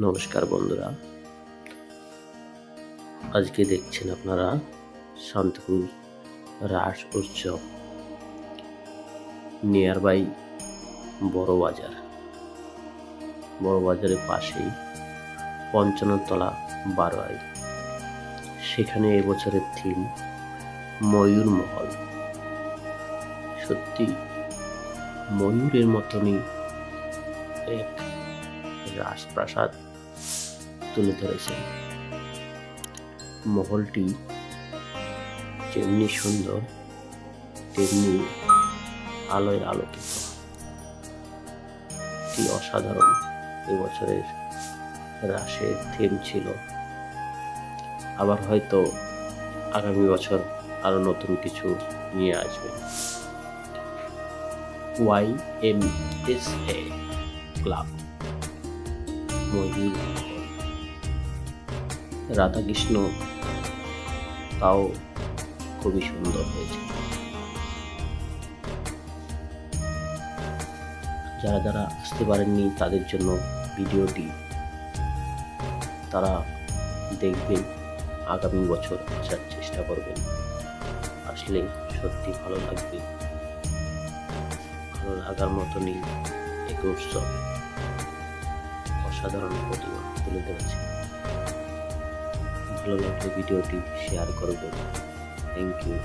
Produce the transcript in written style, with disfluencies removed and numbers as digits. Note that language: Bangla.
নমস্কার বন্ধুরা, আজকে দেখছেন আপনারা শান্তিপুর রাস উৎসব নিয়ার বাই বড় বাজারের পাশেই ৫৫ তলা বারোয়ারি। সেখানে এবছরের থিম ময়ূর মহল। সত্যি ময়ূরের মতনই এক রাজপ্রাসাদ তুলে ধরেছেন। মহলটি যেমনি সুন্দর তেমনি আলোয় আলোকিত। কি অসাধারণ এবছরের রাসের থিম ছিল। আবার হয়তো আগামী বছর আরো নতুন কিছু নিয়ে আসবে। YMSA ক্লাব ময়ূর রাধাকৃষ্ণ তাও খুবই সুন্দর হয়েছে। যারা আসতে পারেননি তাদের জন্য ভিডিওটি তারা দেখবেন, আগামী বছর আসার চেষ্টা করবেন। আসলে সত্যি ভালো লাগবে। ভালো লাগার মতনই এক উৎসব, অসাধারণ প্রতিভা তুলে ধরেছে। ভালো লাগলে ভিডিওটি শেয়ার করবেন। Thank you.